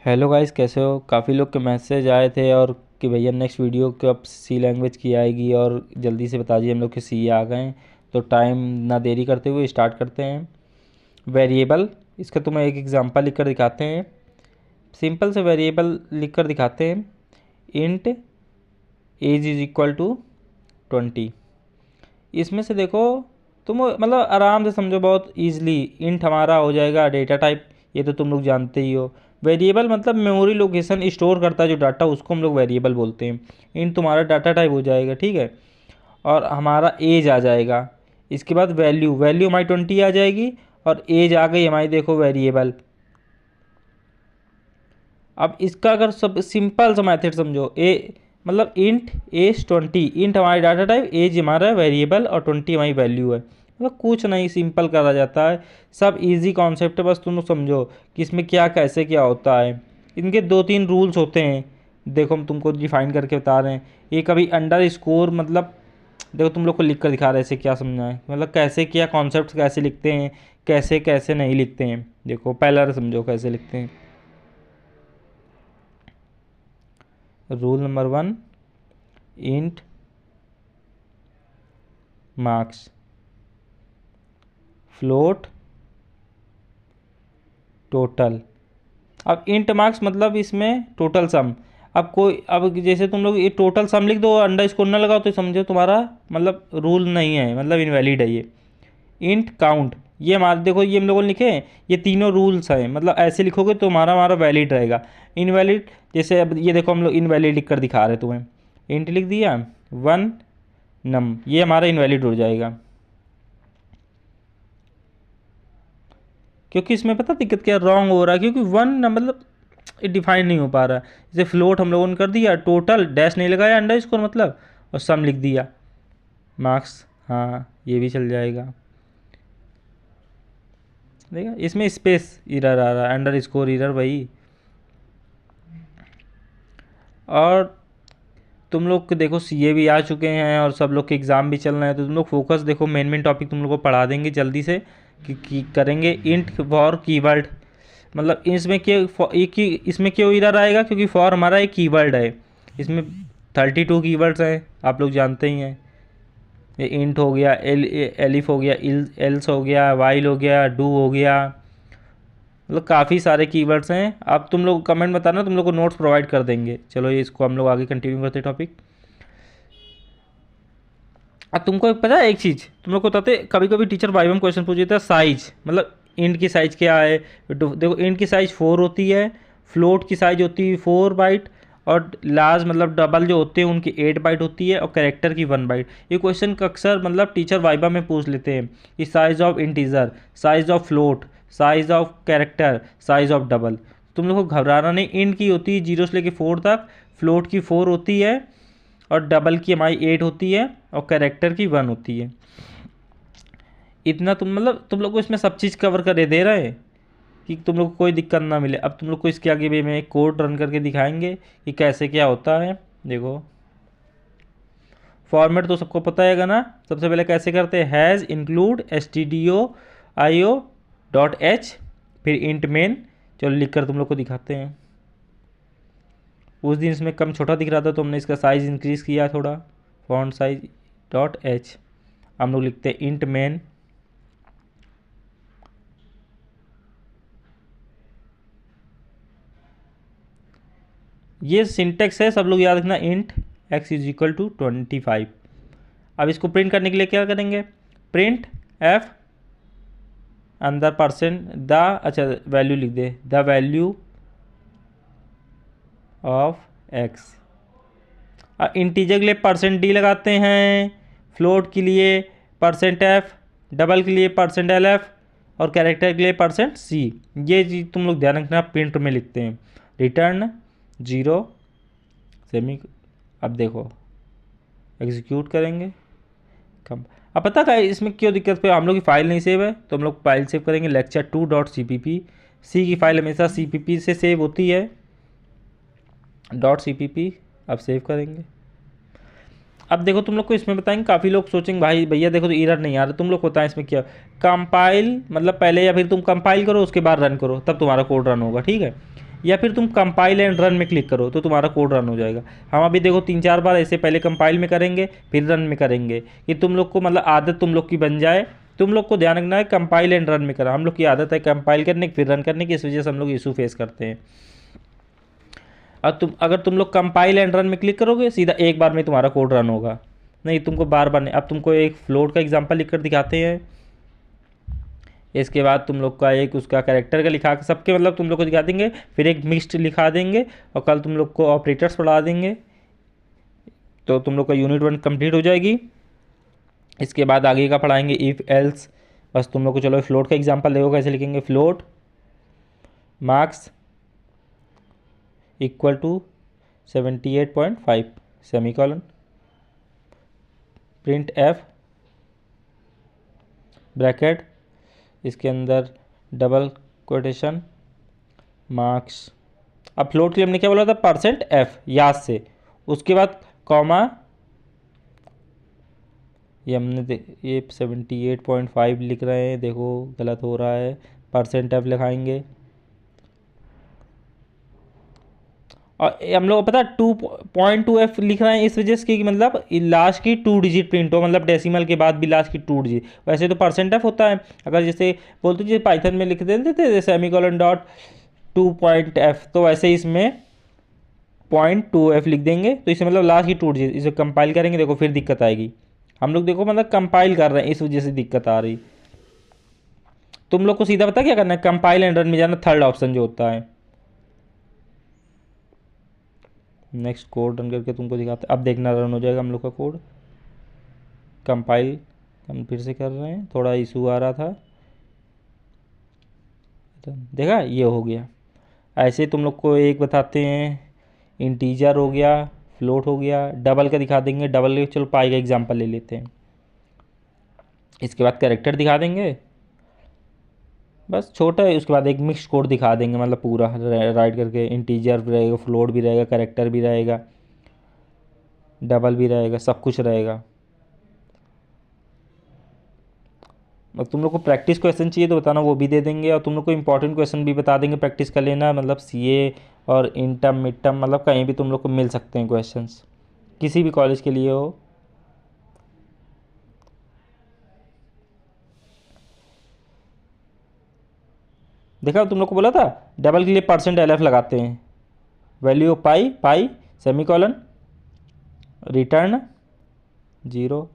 Hello guys, कैसे हो? काफ़ी लोग के मैसेज आए थे और कि भैया नेक्स्ट वीडियो कब सी लैंग्वेज की आएगी और जल्दी से बता दीजिए। हम लोग के सी आ गए हैं तो टाइम ना देरी करते हुए स्टार्ट करते हैं। वेरिएबल, इसका तुम्हें एक एग्जांपल लिख कर दिखाते हैं। सिंपल से वेरिएबल लिख कर दिखाते हैं। Int age is equal to 20। इसमें से देखो, तुम मतलब आराम से समझो, बहुत ईजिली इंट हमारा हो जाएगा डेटा टाइप। ये तो तुम लोग जानते ही हो। वेरिएबल मतलब मेमोरी लोकेशन स्टोर करता है जो डाटा, उसको हम लोग वेरिएबल बोलते हैं। इंट तुम्हारा डाटा टाइप हो जाएगा, ठीक है। और हमारा एज आ जाएगा। इसके बाद वैल्यू वैल्यू हमारी 20 आ जाएगी और एज आ गई हमारी, देखो वेरिएबल। अब इसका अगर सब सिंपल सा मैथड समझो, ए मतलब इंट एज 20, इंट हमारी डाटा टाइप, एज हमारा वेरिएबल और 20 हमारी वैल्यू है। मतलब कुछ नहीं, सिंपल करा जाता है। सब इजी कॉन्सेप्ट है, बस तुम लोग समझो कि इसमें क्या कैसे क्या होता है। इनके 2-3 रूल्स होते हैं। देखो हम तुमको डिफाइन करके बता रहे हैं। ये कभी अंडर स्कोर, मतलब देखो तुम लोग को लिख कर दिखा रहे हैं, इसे क्या समझना है, मतलब कैसे क्या कॉन्सेप्ट कैसे लिखते हैं, कैसे कैसे नहीं लिखते हैं। देखो पहला समझो कैसे लिखते हैं। Rule number 1, int marks float total. अब इंट मार्क्स मतलब इसमें टोटल सम। अब जैसे तुम लोग ये टोटल सम लिख दो, अंडर स्कोर ना लगाओ, तो समझो तुम्हारा मतलब रूल नहीं है, मतलब इनवैलिड है ये। इंट काउंट, ये हमारे देखो, ये हम लोगों ने लिखे हैं, ये तीनों रूल्स हैं। मतलब ऐसे लिखोगे तो हमारा हमारा वैलिड रहेगा। इनवैलिड, जैसे अब ये देखो हम लोग इनवैलिड लिख कर दिखा रहे हैं तुम्हें। इंट लिख दिया 1 नम, ये हमारा इनवैलिड हो जाएगा। क्योंकि इसमें पता दिक्कत क्या, रॉन्ग हो रहा है, क्योंकि वन मतलब डिफाइन नहीं हो पा रहा है। जैसे फ्लोट हम लोगों ने कर दिया, टोटल डैश नहीं लगाया, अंडर स्कोर मतलब, और सम लिख दिया। मार्क्स, हाँ ये भी चल जाएगा। देखा, इसमें स्पेस इरर आ रहा है, अंडर स्कोर इरर वही। और तुम लोग के देखो सीए भी आ चुके हैं और सब लोग के एग्ज़ाम भी चल रहे हैं, तो तुम लोग फोकस देखो, मेन मेन टॉपिक तुम लोग को पढ़ा देंगे जल्दी से कि करेंगे। इंट फॉर कीवर्ड, मतलब इसमें क्या इसमें क्यों इरर आएगा, क्योंकि फॉर हमारा एक कीवर्ड है। इसमें 32 कीवर्ड्स हैं, आप लोग जानते ही हैं। ये इंट हो गया, एलिफ हो गया, एल्स हो गया, वाइल हो गया, डू हो गया, मतलब काफ़ी सारे कीवर्ड्स हैं। अब तुम लोग कमेंट बताना, तुम लोग को नोट्स प्रोवाइड कर देंगे। चलो ये इसको हम लोग आगे कंटिन्यू करते टॉपिक। अब तुमको पता है एक चीज़, तुम लोग को बताते, कभी कभी टीचर वाइवा में क्वेश्चन पूछ देता है साइज, मतलब इंट की साइज़ क्या है। देखो इंट की साइज़ 4 होती है, फ्लोट की साइज़ होती है 4 बाइट, और लार्ज मतलब डबल जो होते हैं उनकी 8 बाइट होती है, और कैरेक्टर की 1 बाइट। ये क्वेश्चन अक्सर मतलब टीचर वाइवा में पूछ लेते हैं कि size of integer, size of float, size of character, size of double. तुम लोग को घबराना नहीं, इंट की होती है 0 से लेकर 4 तक, फ्लोट की 4 होती है, और डबल की हमारी 8 होती है, और कैरेक्टर की 1 होती है। इतना तुम मतलब तुम लोग को इसमें सब चीज़ कवर कर दे रहे हैं कि तुम लोग को कोई दिक्कत ना मिले। अब तुम लोग को इसके आगे भी मैं एक कोड रन करके दिखाएंगे कि कैसे क्या होता है। देखो फॉर्मेट तो सबको पता है ना। सबसे पहले कैसे करते हैं, has include stdio dot H, फिर इंट मेन। चलो लिख कर तुम लोग को दिखाते हैं। उस दिन इसमें कम छोटा दिख रहा था तो हमने इसका साइज़ इंक्रीज़ किया थोड़ा, फॉन्ट साइज डॉट एच। हम लोग लिखते हैं इंट मेन, ये सिंटेक्स है, सब लोग याद रखना। Int x is equal to 25। अब इसको प्रिंट करने के लिए क्या करेंगे, प्रिंट f अंदर परसेंट द, अच्छा वैल्यू लिख दे, द वैल्यू ऑफ x। अब इंटीजर के लिए परसेंट डी लगाते हैं, फ्लोट के लिए परसेंट एफ, डबल के लिए परसेंट एल एफ, और कैरेक्टर के लिए परसेंट सी। ये चीज़ तुम लोग ध्यान रखना, प्रिंट में लिखते हैं रिटर्न 0 सेमी। अब देखो एग्जीक्यूट करेंगे कम। अब पता है इसमें क्यों दिक्कत पे, हम लोग की फाइल नहीं सेव है, तो हम लोग फाइल सेव करेंगे lecture2.cpp। सी की फाइल हमेशा cpp से सेव होती है, .cpp। अब सेव करेंगे। अब देखो तुम लोग को इसमें बताएंगे, काफ़ी लोग सोचेंगे भाई भैया देखो तो एरर नहीं आ रहा। तुम लोग को बताएं इसमें क्या, कंपाइल मतलब पहले, या फिर तुम कंपाइल करो उसके बाद रन करो, तब तुम्हारा कोड रन होगा, ठीक है। या फिर तुम कंपाइल एंड रन में क्लिक करो तो तुम्हारा कोड रन हो जाएगा। हम अभी देखो 3-4 बार ऐसे पहले कंपाइल में करेंगे फिर रन में करेंगे, कि तुम लोग को मतलब आदत तुम लोग की बन जाए। तुम लोग को ध्यान रखना है कंपाइल एंड रन में करा, हम लोग की आदत है कंपाइल करने की फिर रन करने की, इस वजह से हम लोग इशू फेस करते हैं। और अगर तुम लोग कंपाइल एंड रन में क्लिक करोगे सीधा एक बार में तुम्हारा कोड रन होगा, नहीं तुमको बार बार नहीं। अब तुमको एक फ्लोट का एग्जांपल लिखकर दिखाते हैं, इसके बाद तुम लोग का एक उसका कैरेक्टर का लिखा के सबके मतलब तुम लोग को दिखा देंगे, फिर एक मिक्स्ड लिखा देंगे और कल तुम लोग को ऑपरेटर्स पढ़ा देंगे, तो तुम लोग का यूनिट 1 कंप्लीट हो जाएगी। इसके बाद आगे का पढ़ाएंगे इफ़ एल्स। बस तुम लोग को चलो फ्लोट का एग्जांपल देखो कैसे लिखेंगे। Float marks equal to 78.5 semicolon, print f bracket इसके अंदर डबल कोटेशन मार्क्स। अब फ्लोट के लिए हमने क्या बोला था, परसेंट एफ याद से, उसके बाद कॉमा, ये हमने ये 78.5 लिख रहे हैं, देखो गलत हो रहा है, परसेंट एफ लिखाएंगे। और हम लोग पता 2.2f लिख रहे हैं इस वजह से कि मतलब लास्ट की 2 डिजिट प्रिंट हो, मतलब डेसिमल के बाद भी लास्ट की 2 डिजिट। वैसे तो परसेंट एफ होता है, अगर जैसे बोलते जैसे पाइथन में लिख देते थे सेमीकोलन डॉट 2.f, तो वैसे इसमें 0.2f लिख देंगे, तो इसे मतलब लास्ट की 2 डिजिट। इसे कंपाइल करेंगे देखो फिर दिक्कत आएगी। हम लोग देखो मतलब कंपाइल कर रहे हैं इस वजह से दिक्कत आ रही। तुम लोग को सीधा पता क्या करना है, कंपाइल एंड रन में जाना, थर्ड ऑप्शन जो होता है। नेक्स्ट कोड रन करके तुमको दिखाते, अब देखना रन हो जाएगा हम लोग का कोड। कंपाइल हम फिर से कर रहे हैं, थोड़ा इशू आ रहा था, देखा ये हो गया। ऐसे तुम लोग को एक बताते हैं, इंटीजर हो गया, फ्लोट हो गया, डबल का दिखा देंगे। डबल के चलो पाई का एग्जांपल ले लेते हैं। इसके बाद कैरेक्टर दिखा देंगे, बस छोटा है। उसके बाद एक मिक्स कोड दिखा देंगे, मतलब पूरा राइट करके, इंटीजर भी रहेगा, फ्लोट भी रहेगा, कैरेक्टर भी रहेगा, डबल भी रहेगा, सब कुछ रहेगा। और तुम लोग को प्रैक्टिस क्वेश्चन चाहिए तो बताना, वो भी दे देंगे। और तुम लोग को इंपॉर्टेंट क्वेश्चन भी बता देंगे, प्रैक्टिस कर लेना। मतलब सीए और इंटर्म मिड टर्म मतलब कहीं भी तुम लोग को मिल सकते हैं क्वेश्चंस, किसी भी कॉलेज के लिए हो। देखा तुम लोग को बोला था डबल के लिए परसेंट एल एफ लगाते हैं, वैल्यू पाई पाई सेमीकोलन रिटर्न 0।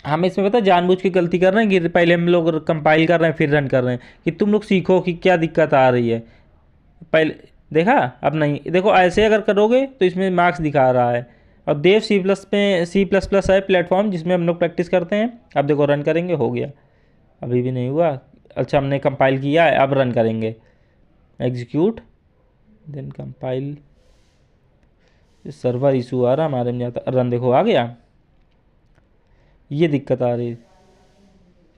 हम इसमें पता जानबूझ के गलती कर रहे हैं कि पहले हम लोग कंपाइल कर रहे हैं फिर रन कर रहे हैं, कि तुम लोग सीखो कि क्या दिक्कत आ रही है। पहले देखा, अब नहीं। देखो ऐसे अगर करोगे तो इसमें मार्क्स दिखा रहा है। और देव C++ है प्लेटफॉर्म जिसमें हम लोग प्रैक्टिस करते हैं। अब देखो रन करेंगे, हो गया, अभी भी नहीं हुआ। अच्छा हमने कंपाइल किया है, अब रन करेंगे, execute then compile. Server issue आ रहा हमारे में जाता, रन देखो आ गया। ये दिक्कत आ रही,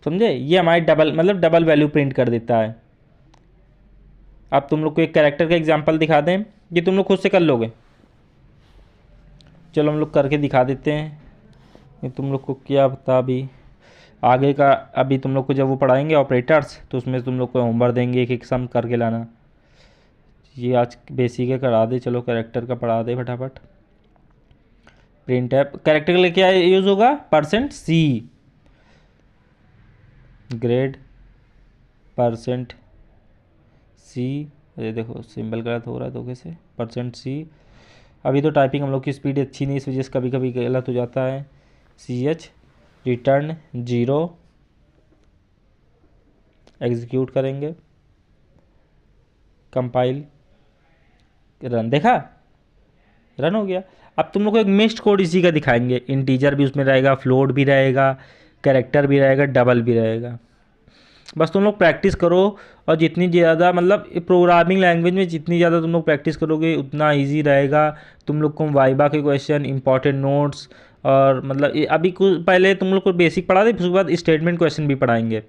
समझे, ये हमारी डबल मतलब डबल वैल्यू प्रिंट कर देता है। अब तुम लोग को एक कैरेक्टर का एग्जांपल दिखा दें, ये तुम लोग खुद से कर लोगे। चलो हम लोग करके दिखा देते हैं। ये तुम लोग को क्या पता, अभी आगे का अभी तुम लोग को जब वो पढ़ाएंगे ऑपरेटर्स, तो उसमें तुम लोग को होमवर्क देंगे, एक एक सम करके लाना। ये आज बेसिक है, करा दे। चलो कैरेक्टर का पढ़ा दे फटाफट। प्रिंट ऐप कैरेक्टर के लिए क्या यूज़ होगा, %C ग्रेड %C। अरे देखो सिंबल गलत हो रहा है, तो कैसे %C। अभी तो टाइपिंग हम लोग की स्पीड अच्छी नहीं, इस वजह से कभी कभी गलत हो जाता है। CH रिटर्न 0, एग्जीक्यूट करेंगे, कंपाइल, रन। देखा रन हो गया। अब तुम लोग को एक मिक्स्ड कोड इसी का दिखाएंगे, इंटीजर भी उसमें रहेगा, फ्लोट भी रहेगा, कैरेक्टर भी रहेगा, डबल भी रहेगा। बस तुम लोग प्रैक्टिस करो, और जितनी ज़्यादा मतलब प्रोग्रामिंग लैंग्वेज में जितनी ज़्यादा तुम लोग प्रैक्टिस करोगे उतना इजी रहेगा। तुम लोग को वाइबा के क्वेश्चन, इंपॉर्टेंट नोट्स, और मतलब अभी कुछ पहले तुम लोग को बेसिक पढ़ा दे, फिर उसके बाद स्टेटमेंट क्वेश्चन भी पढ़ाएंगे।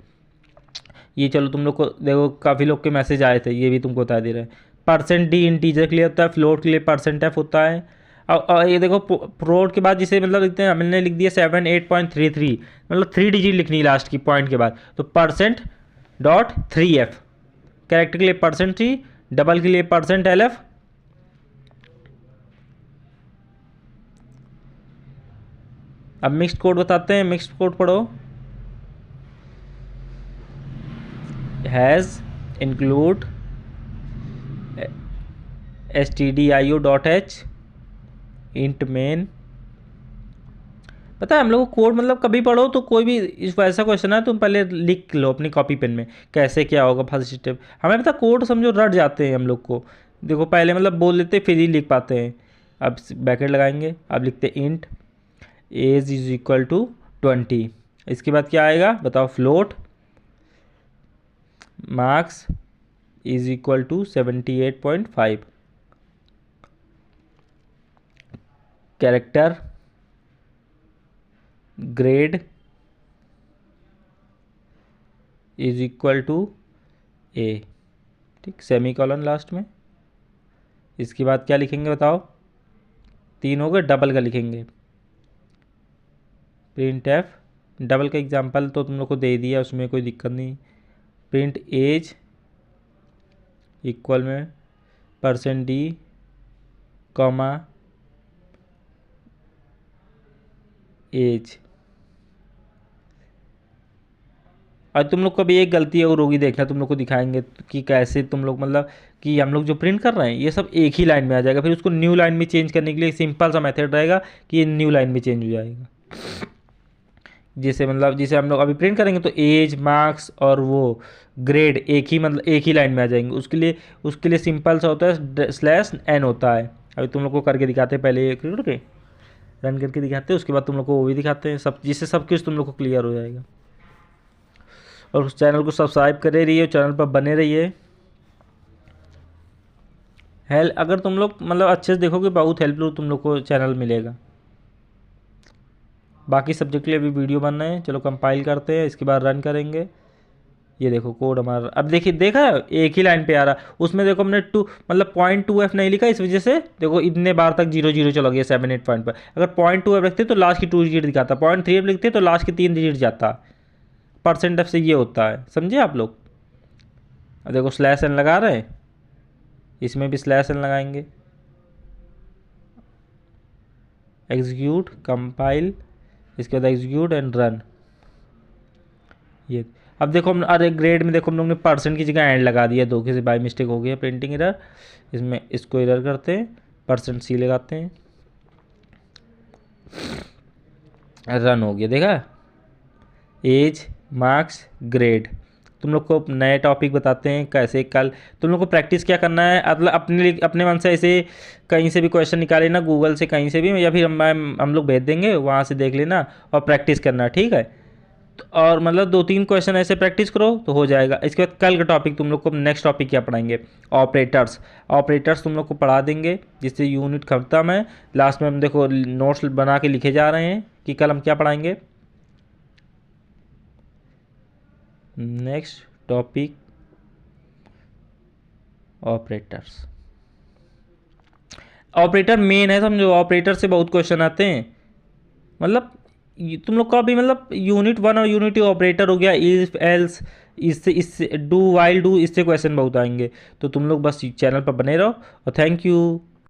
ये चलो तुम लोग को देखो काफ़ी लोग के मैसेज आए थे, ये भी तुमको बता दे रहे हैं। %D इंटीजर के लिए होता है, फ्लोट के लिए %F होता है। और ये देखो फ्लोट के बाद जिसे मतलब लिखते हैं, हमने लिख दिया 78.33, मतलब 3 डिजिट लिखनी है लास्ट की पॉइंट के बाद, तो %.3f। कैरेक्टर के लिए %C, डबल के लिए परसेंट LF, अब मिक्स्ड कोड बताते हैं, मिक्स्ड कोड पढ़ो। Has include stdio.h int main. पता है हम लोग को कोड मतलब कभी पढ़ो तो कोई भी इस वैसा क्वेश्चन है तुम पहले लिख लो अपनी कॉपी पेन में कैसे क्या होगा फर्स्ट स्टेप। हमें पता कोड समझो रट जाते हैं हम लोग को, देखो पहले मतलब बोल लेते फिर ही लिख पाते हैं। अब ब्रैकेट लगाएंगे, अब लिखते int age is equal to 20। इसके बाद क्या आएगा बताओ, float marks is equal to 78.5, character grade is equal to A, ठीक, सेमी कॉलन लास्ट में। इसके बाद क्या लिखेंगे बताओ, 3 हो गए, डबल का लिखेंगे प्रिंट एफ, डबल का एग्जांपल तो तुम लोग को दे दिया उसमें कोई दिक्कत नहीं। प्रिंट एज इक्वल में %d कॉमा एज। और तुम लोग को भी एक गलती और होगी, देखना तुम लोग को दिखाएंगे कि कैसे तुम लोग मतलब कि हम लोग जो प्रिंट कर रहे हैं ये सब एक ही लाइन में आ जाएगा, फिर उसको न्यू लाइन में चेंज करने के लिए सिंपल सा मेथड रहेगा कि ये न्यू लाइन में चेंज हो जाएगा। जैसे मतलब जैसे हम लोग अभी प्रिंट करेंगे तो एज मार्क्स और वो ग्रेड एक ही मतलब एक ही लाइन में आ जाएंगे। उसके लिए सिंपल सा होता है /n होता है। अभी तुम लोग को करके दिखाते हैं, पहले एक करके रन करके दिखाते हैं, उसके बाद तुम लोग को वो भी दिखाते हैं सब, जिससे सब कुछ तुम लोग को क्लियर हो जाएगा। और उस चैनल को सब्सक्राइब करे रहिए, चैनल पर बने रहिए। अगर तुम लोग मतलब अच्छे से देखोगे बहुत हेल्पफुल तुम लोग को चैनल मिलेगा। बाकी सब्जेक्ट के लिए भी वीडियो बन रहे हैं, चलो कंपाइल करते हैं, इसके बाद रन करेंगे। ये देखो कोड हमारा, अब देखिए देखा है एक ही लाइन पे आ रहा, उसमें देखो हमने 2 मतलब 0.2f नहीं लिखा, इस वजह से देखो इतने बार तक 0 चला गया 7 8 पॉइंट पर। अगर 0.2f लिखते तो लास्ट की 2 डिजिट दिखाता, 0.3f लिखते तो लास्ट की 3 डिजिट जाता। %f से ये होता है, समझे आप लोग। अब देखो /n लगा रहे हैं, इसमें भी /n लगाएंगे, एग्जीक्यूट कंपाइल, इसके बाद एग्जीक्यूट एंड रन। ये अब देखो हम अरे ग्रेड में देखो हम लोग ने % की जगह एंड लगा दिया, धोखे से बाय मिस्टेक हो गया प्रिंटिंग एरर। इसमें इसको एरर करते हैं, %c लगाते हैं, रन हो गया। देखा एज मार्क्स ग्रेड। तुम लोग को नए टॉपिक बताते हैं कैसे, कल तुम लोग को प्रैक्टिस क्या करना है, मतलब अपने मन से ऐसे कहीं से भी क्वेश्चन निकाले ना, गूगल से कहीं से भी, या फिर हम लोग भेज देंगे वहाँ से देख लेना और प्रैक्टिस करना, ठीक है। और मतलब 2-3 क्वेश्चन ऐसे प्रैक्टिस करो तो हो जाएगा। इसके बाद कल का टॉपिक तुम लोग को नेक्स्ट टॉपिक क्या पढ़ाएंगे, ऑपरेटर्स तुम लोग को पढ़ा देंगे, जिससे यूनिट खत्म है। लास्ट में हम देखो नोट्स बना के लिखे जा रहे हैं कि कल हम क्या पढ़ाएंगे। नेक्स्ट टॉपिक ऑपरेटर मेन है, समझो ऑपरेटर से बहुत क्वेश्चन आते हैं। मतलब तुम लोग का भी मतलब यूनिट 1 और यूनिट 2 ऑपरेटर हो गया, इफ एल्स, इससे डू वाइल डू, इससे क्वेश्चन बहुत आएंगे। तो तुम लोग बस चैनल पर बने रहो और थैंक यू।